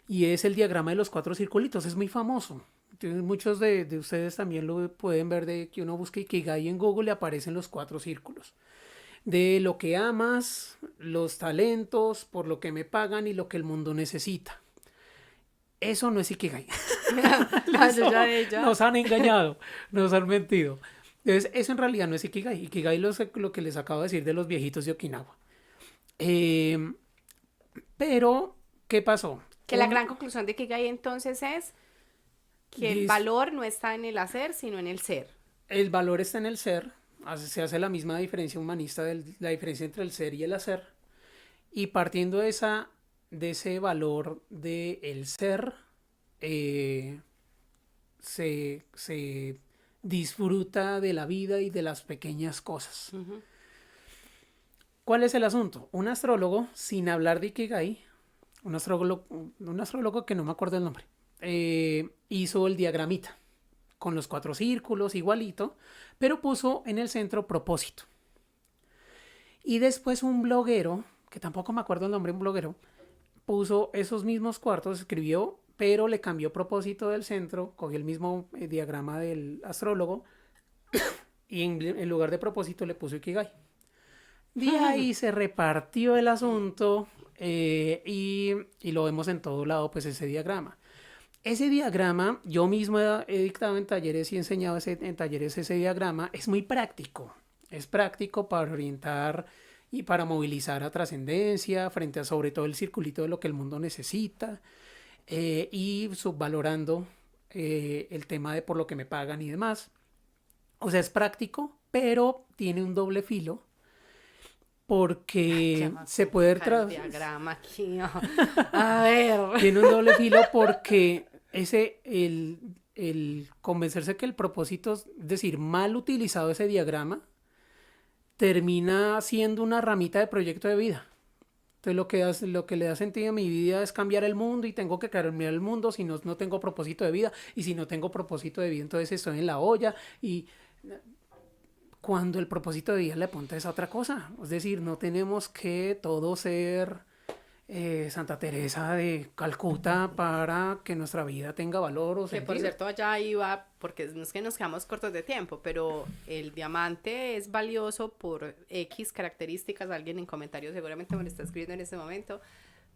y es el diagrama de los 4 circulitos. Es muy famoso. Entonces, muchos de ustedes también lo pueden ver, de que uno busca Ikigai en Google, le aparecen los 4 círculos. De lo que amas, los talentos, por lo que me pagan y lo que el mundo necesita. Eso no es Ikigai. Nos han engañado, nos han mentido. Entonces, eso en realidad no es Ikigai. Ikigai es lo que les acabo de decir de los viejitos de Okinawa. Pero, ¿qué pasó? Que la gran conclusión de Ikigai entonces es que el valor no está en el hacer, sino en el ser. El valor está en el ser. Se hace la misma diferencia humanista, la diferencia entre el ser y el hacer. Y partiendo de ese valor del ser, se disfruta de la vida y de las pequeñas cosas. Uh-huh. ¿Cuál es el asunto? Un astrólogo, sin hablar de Ikigai, un astrólogo que no me acuerdo el nombre, hizo el diagramita con los 4 círculos igualito, pero puso en el centro propósito. Y después un bloguero, que tampoco me acuerdo el nombre, un bloguero, puso esos mismos cuartos, escribió, pero le cambió propósito del centro, cogió el mismo diagrama del astrólogo y en lugar de propósito le puso Ikigai. De ahí se repartió el asunto y lo vemos en todo lado, pues ese diagrama. Ese diagrama, yo mismo he dictado en talleres y he enseñado en talleres ese diagrama, es muy práctico. Es práctico para orientar y para movilizar a trascendencia frente a sobre todo el circulito de lo que el mundo necesita y subvalorando el tema de por lo que me pagan y demás. O sea, es práctico, pero tiene un doble filo porque se puede diagrama aquí. A ver. Tiene un doble filo porque el convencerse que el propósito, es decir, mal utilizado ese diagrama, termina siendo una ramita de proyecto de vida. Entonces lo que le da sentido a mi vida es cambiar el mundo y tengo que cambiar el mundo, si no tengo propósito de vida, y si no tengo propósito de vida entonces estoy en la olla, y cuando el propósito de vida le apunta es a otra cosa. Es decir, no tenemos que todo ser Santa Teresa de Calcuta para que nuestra vida tenga valor o sentido. Que por cierto allá iba, porque no es que nos quedamos cortos de tiempo, pero el diamante es valioso por X características. Alguien en comentarios seguramente me lo está escribiendo en este momento,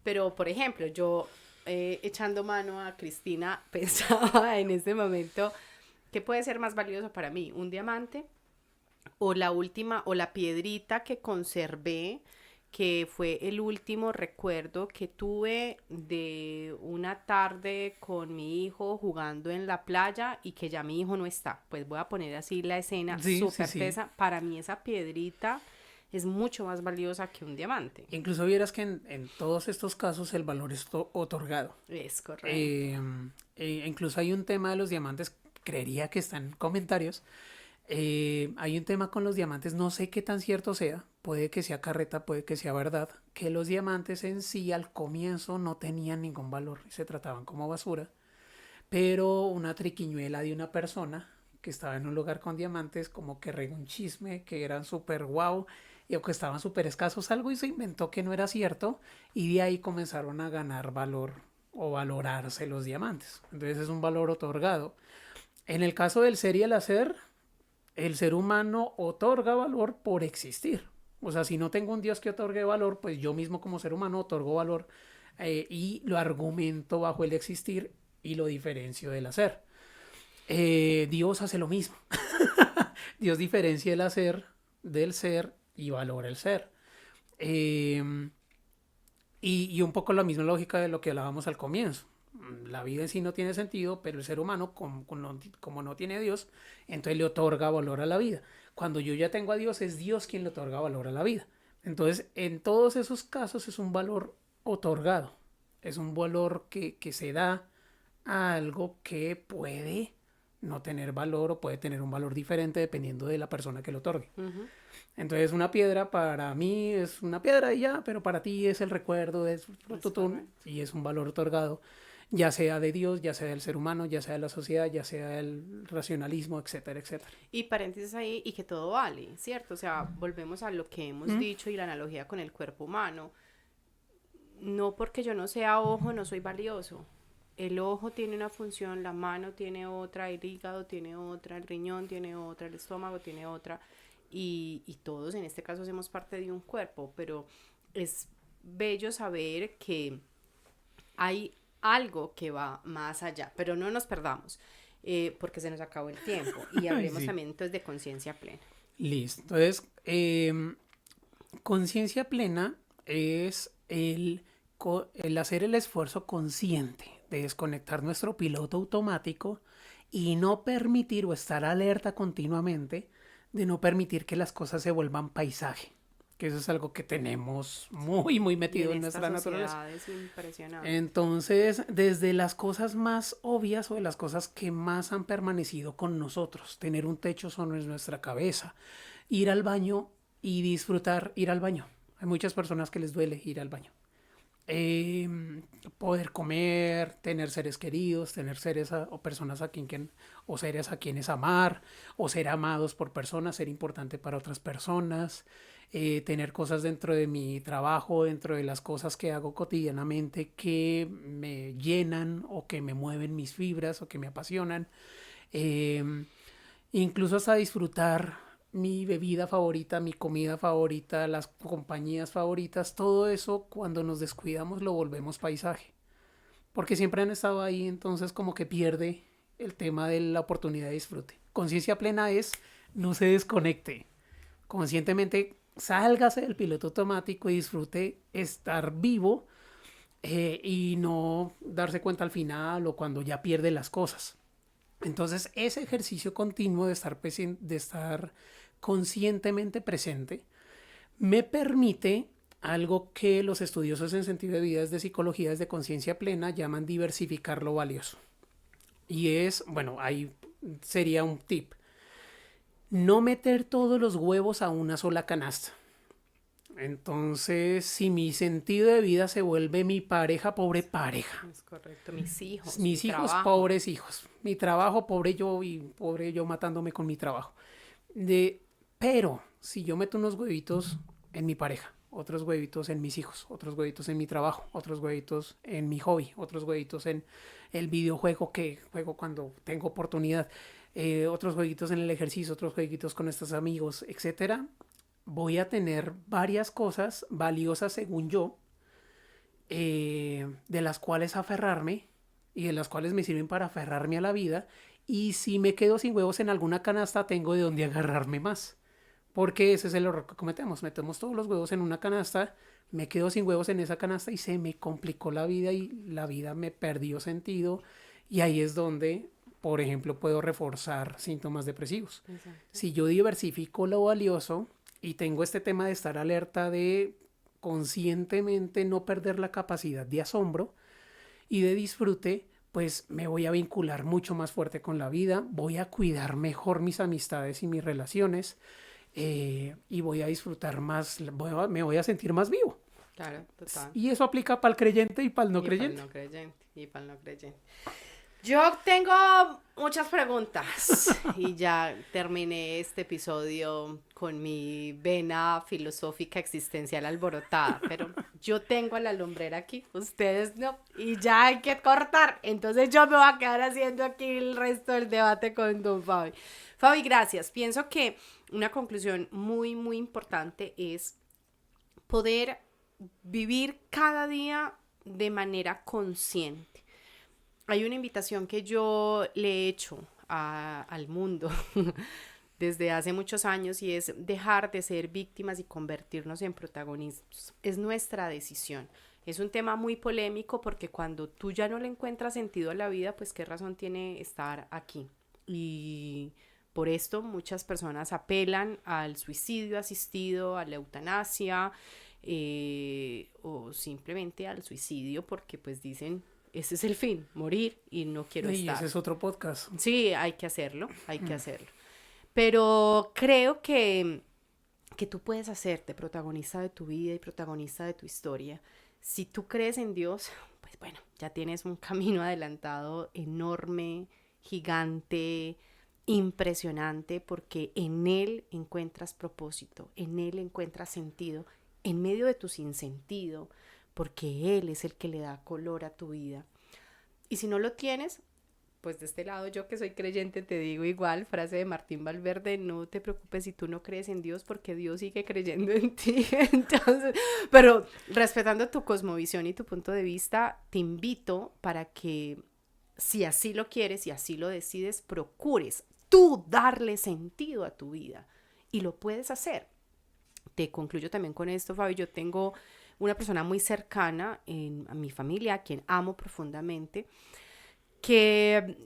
pero por ejemplo yo echando mano a Cristina pensaba en este momento ¿qué puede ser más valioso para mí? ¿Un diamante? O la piedrita que conservé, que fue el último recuerdo que tuve de una tarde con mi hijo jugando en la playa y que ya mi hijo no está. Pues voy a poner así la escena súper tesa. Para mí esa piedrita es mucho más valiosa que un diamante. Incluso vieras que en todos estos casos el valor es otorgado. Es correcto. Incluso hay un tema de los diamantes, creería que está en comentarios. Hay un tema con los diamantes, no sé qué tan cierto sea, puede que sea carreta, puede que sea verdad, que los diamantes en sí al comienzo no tenían ningún valor, se trataban como basura, pero una triquiñuela de una persona que estaba en un lugar con diamantes como que regó un chisme que eran súper guau y que estaban súper escasos, algo, y se inventó que no era cierto, y de ahí comenzaron a ganar valor o valorarse los diamantes. Entonces es un valor otorgado. En el caso del ser y el hacer, el ser humano otorga valor por existir. O sea, si no tengo un Dios que otorgue valor, pues yo mismo como ser humano otorgo valor y lo argumento bajo el existir y lo diferencio del hacer. Dios hace lo mismo. Dios diferencia el hacer del ser y valora el ser. Y un poco la misma lógica de lo que hablábamos al comienzo. La vida en sí no tiene sentido, pero el ser humano, como no tiene a Dios, entonces le otorga valor a la vida. Cuando yo ya tengo a Dios, es Dios quien le otorga valor a la vida. Entonces, en todos esos casos es un valor otorgado. Es un valor que se da a algo que puede no tener valor o puede tener un valor diferente dependiendo de la persona que lo otorgue. Ujú. Entonces una piedra para mí es una piedra y ya, pero para ti es el recuerdo, Es correcto. y es un valor otorgado, ya sea de Dios, ya sea del ser humano, ya sea de la sociedad, ya sea del racionalismo, etcétera, etcétera. Y paréntesis ahí, y que todo vale, ¿cierto? O sea, volvemos a lo que hemos dicho y la analogía con el cuerpo humano. No porque yo no sea ojo, no soy valioso. El ojo tiene una función, la mano tiene otra, el hígado tiene otra, el riñón tiene otra, el estómago tiene otra. Y todos en este caso hacemos parte de un cuerpo, pero es bello saber que hay algo que va más allá, pero no nos perdamos, porque se nos acabó el tiempo y Ay, hablemos sí. también entonces de conciencia plena. Listo. Entonces, conciencia plena es el hacer el esfuerzo consciente de desconectar nuestro piloto automático y no permitir o estar alerta continuamente de no permitir que las cosas se vuelvan paisaje, que eso es algo que tenemos muy, muy Y metido en en esta nuestra naturaleza. sociedad es impresionante. Entonces, desde las cosas más obvias o de las cosas que más han permanecido con nosotros, tener un techo sobre nuestra cabeza, ir al baño y disfrutar ir al baño. Hay muchas personas que les duele ir al baño. Eh, Poder comer, tener seres queridos, tener o personas o seres a quienes amar, o ser amados por personas, ser importante para otras personas, tener cosas dentro de mi trabajo, dentro de las cosas que hago cotidianamente que me llenan o que me mueven mis fibras o que me apasionan. Eh, Incluso hasta disfrutar mi bebida favorita, mi comida favorita, las compañías favoritas, todo eso cuando nos descuidamos lo volvemos paisaje. Porque siempre han estado ahí, entonces como que pierde el tema de la oportunidad de disfrute. Conciencia plena es no se desconecte. Conscientemente sálgase del piloto automático y disfrute estar vivo y no darse cuenta al final o cuando ya pierde las cosas. Entonces, ese ejercicio continuo de estar conscientemente presente me permite algo que los estudiosos en sentido de vida de psicología desde conciencia plena llaman diversificar lo valioso. Y es, bueno, ahí sería un tip. No meter todos los huevos a una sola canasta. Entonces, si mi sentido de vida se vuelve mi pareja, pobre pareja. Es correcto. Mis hijos, mi Mis hijos, trabajo. pobres hijos. Mi trabajo, pobre yo y pobre yo matándome con mi trabajo. Pero si yo meto unos huevitos en mi pareja, otros huevitos en mis hijos, otros huevitos en mi trabajo, otros huevitos en mi hobby, otros huevitos en el videojuego que juego cuando tengo oportunidad, otros jueguitos en el ejercicio, otros jueguitos con estos amigos, etcétera, voy a tener varias cosas valiosas según yo, de las cuales aferrarme y de las cuales me sirven para aferrarme a la vida. Y si me quedo sin huevos en alguna canasta, tengo de dónde agarrarme más. Porque ese es el error que cometemos. Metemos todos los huevos en una canasta, me quedo sin huevos en esa canasta y se me complicó la vida y la vida me perdió sentido. Y ahí es donde, por ejemplo, puedo reforzar síntomas depresivos. Exacto. Si yo diversifico lo valioso y tengo este tema de estar alerta de conscientemente no perder la capacidad de asombro y de disfrute, pues me voy a vincular mucho más fuerte con la vida, voy a cuidar mejor mis amistades y mis relaciones, y voy a disfrutar más, me voy a sentir más vivo. Claro, total. Y eso aplica para el creyente y para el no Y creyente. para el no creyente. Y para el no creyente. Yo tengo muchas preguntas y ya terminé este episodio con mi vena filosófica existencial alborotada, pero yo tengo a la lumbrera aquí, ustedes no, y ya hay que cortar, entonces yo me voy a quedar haciendo aquí el resto del debate con don Fabi. Fabi, gracias. Pienso que una conclusión muy, muy importante es poder vivir cada día de manera consciente. Hay una invitación que yo le he hecho al mundo desde hace muchos años y es dejar de ser víctimas y convertirnos en protagonistas. Es nuestra decisión. Es un tema muy polémico porque cuando tú ya no le encuentras sentido a la vida, pues qué razón tiene estar aquí. Y por esto muchas personas apelan al suicidio asistido, a la eutanasia, o simplemente al suicidio porque pues dicen, ese es el fin, morir y no quiero Y estar. ese es otro podcast. Sí, hay que hacerlo, hay que hacerlo. Pero creo que tú puedes hacerte protagonista de tu vida y protagonista de tu historia. Si tú crees en Dios, pues bueno, ya tienes un camino adelantado enorme, gigante, impresionante, porque en Él encuentras propósito, en Él encuentras sentido, en medio de tu sinsentido, porque Él es el que le da color a tu vida. Y si no lo tienes, pues de este lado yo que soy creyente te digo igual, frase de Martín Valverde, no te preocupes si tú no crees en Dios porque Dios sigue creyendo en ti. Entonces, pero respetando tu cosmovisión y tu punto de vista, te invito para que si así lo quieres y así lo decides, procures tú darle sentido a tu vida y lo puedes hacer. Te concluyo también con esto, Fabi, yo tengo una persona muy cercana a mi familia, a quien amo profundamente, que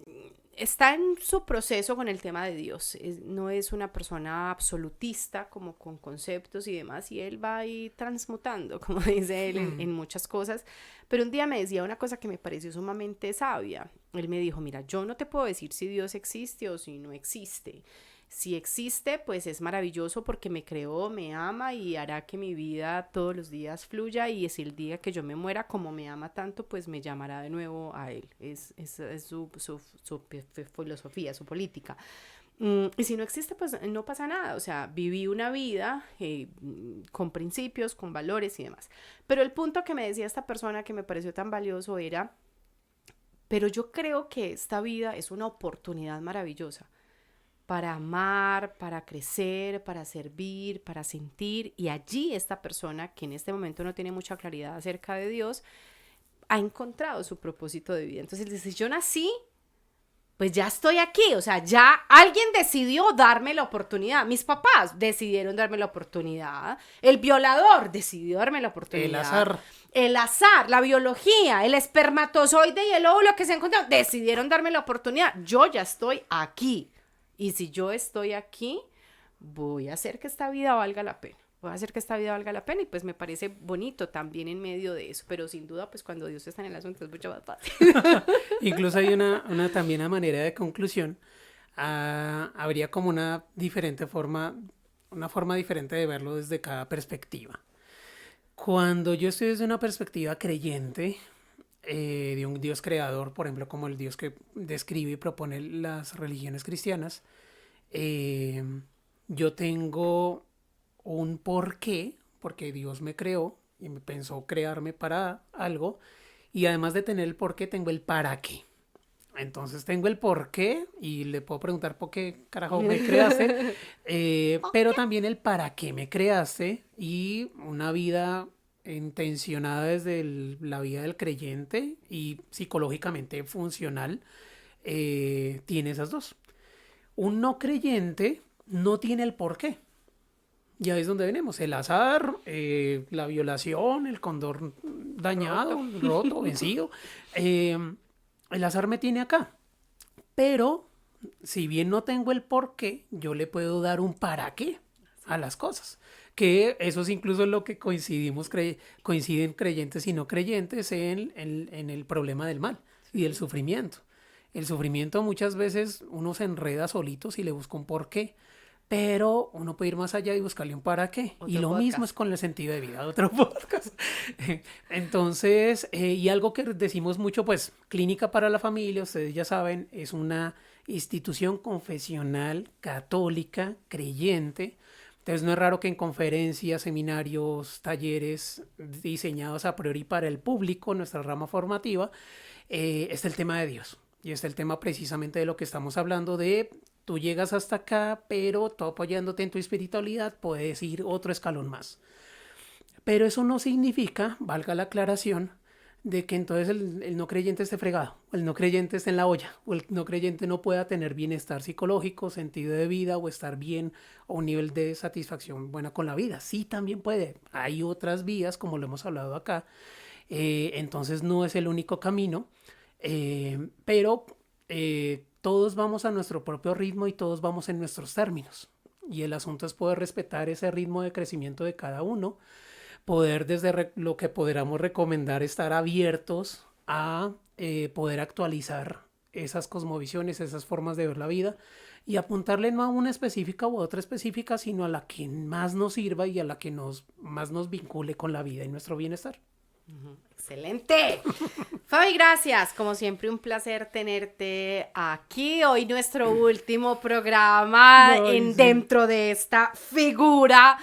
está en su proceso con el tema de Dios. No es una persona absolutista como con conceptos y demás, y él va ahí transmutando, como dice él, en muchas cosas. Pero un día me decía una cosa que me pareció sumamente sabia. Él me dijo, mira, yo no te puedo decir si Dios existe o si no existe. Si existe, pues es maravilloso porque me creó, me ama y hará que mi vida todos los días fluya, y es el día que yo me muera, como me ama tanto, pues me llamará de nuevo a él. Es su filosofía, su política. Y si no existe, pues no pasa nada. O sea, viví una vida con principios, con valores y demás. Pero el punto que me decía esta persona que me pareció tan valioso era, pero yo creo que esta vida es una oportunidad maravillosa para amar, para crecer, para servir, para sentir. Y allí esta persona, que en este momento no tiene mucha claridad acerca de Dios, ha encontrado su propósito de vida. Entonces dice, yo nací, pues ya estoy aquí. O sea, ya alguien decidió darme la oportunidad. Mis papás decidieron darme la oportunidad. El violador decidió darme la oportunidad. El azar, la biología, el espermatozoide y el óvulo que se encontraron decidieron darme la oportunidad. Yo ya estoy aquí. Y si yo estoy aquí, voy a hacer que esta vida valga la pena. Voy a hacer que esta vida valga la pena, y pues me parece bonito también en medio de eso. Pero sin duda, pues cuando Dios está en el asunto es mucho más fácil. Incluso hay también una manera de conclusión. Habría como una forma diferente de verlo desde cada perspectiva. Cuando yo estoy desde una perspectiva creyente, de un Dios creador, por ejemplo, como el Dios que describe y propone las religiones cristianas, yo tengo un porqué, porque Dios me creó y me pensó crearme para algo, y además de tener el porqué, tengo el para qué. Entonces tengo el porqué y le puedo preguntar por qué carajo me creaste, pero también el para qué me creaste, y una vida intencionada desde la vida del creyente y psicológicamente funcional, tiene esas dos. Un no creyente no tiene el porqué. Ya es donde venimos, el azar, la violación, el cóndor dañado, roto, vencido. El azar me tiene acá. Pero si bien no tengo el porqué, yo le puedo dar un para qué a las cosas. Que eso es incluso lo que coinciden creyentes y no creyentes en el problema del mal y del sufrimiento. El sufrimiento muchas veces uno se enreda solito si le busca un porqué, pero uno puede ir más allá y buscarle un para qué. Y lo mismo es con el sentido de vida, otro podcast. Entonces, y algo que decimos mucho, pues, Clínica para la Familia, ustedes ya saben, es una institución confesional católica, creyente. Entonces no es raro que en conferencias, seminarios, talleres diseñados a priori para el público, nuestra rama formativa, esté el tema de Dios. Y está el tema precisamente de lo que estamos hablando, de tú llegas hasta acá, pero tú apoyándote en tu espiritualidad puedes ir otro escalón más. Pero eso no significa, valga la aclaración, de que entonces el no creyente esté fregado, el no creyente esté en la olla, o el no creyente no pueda tener bienestar psicológico, sentido de vida, o estar bien, o un nivel de satisfacción buena con la vida. Sí, también puede. Hay otras vías, como lo hemos hablado acá. Entonces no es el único camino, pero todos vamos a nuestro propio ritmo y todos vamos en nuestros términos. Y el asunto es poder respetar ese ritmo de crecimiento de cada uno, poder desde lo que podamos recomendar, estar abiertos a poder actualizar esas cosmovisiones, esas formas de ver la vida y apuntarle no a una específica u otra específica, sino a la que más nos sirva y a la que más nos vincule con la vida y nuestro bienestar. ¡Excelente! Fabi, gracias. Como siempre, un placer tenerte aquí. Hoy nuestro último programa dentro de esta figura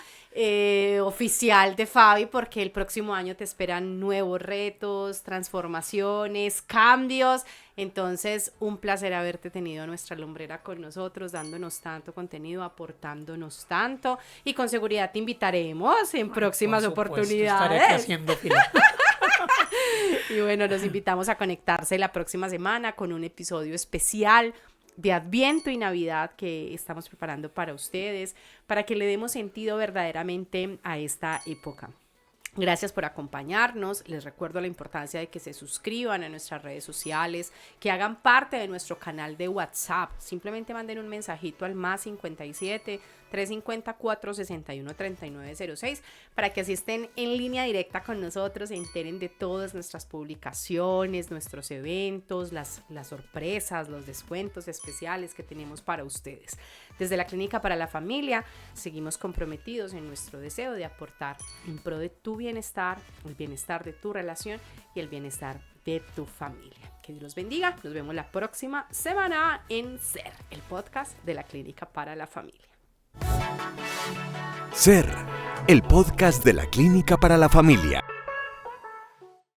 oficial de Fabi, porque el próximo año te esperan nuevos retos, transformaciones, cambios. Entonces, un placer haberte tenido a nuestra lumbrera con nosotros, dándonos tanto contenido, aportándonos tanto, y con seguridad te invitaremos en próximas oportunidades. Estaré aquí haciendo fila. Y bueno, los invitamos a conectarse la próxima semana con un episodio especial de Adviento y Navidad que estamos preparando para ustedes, para que le demos sentido verdaderamente a esta época. Gracias por acompañarnos. Les recuerdo la importancia de que se suscriban a nuestras redes sociales, que hagan parte de nuestro canal de WhatsApp. Simplemente manden un mensajito al +57 350 461 3906 para que así estén en línea directa con nosotros, se enteren de todas nuestras publicaciones, nuestros eventos, las sorpresas, los descuentos especiales que tenemos para ustedes. Desde la Clínica para la Familia seguimos comprometidos en nuestro deseo de aportar en pro de tu bienestar, el bienestar de tu relación y el bienestar de tu familia. Que Dios los bendiga. Nos vemos la próxima semana en SER, el podcast de la Clínica para la Familia. SER, el podcast de la Clínica para la Familia.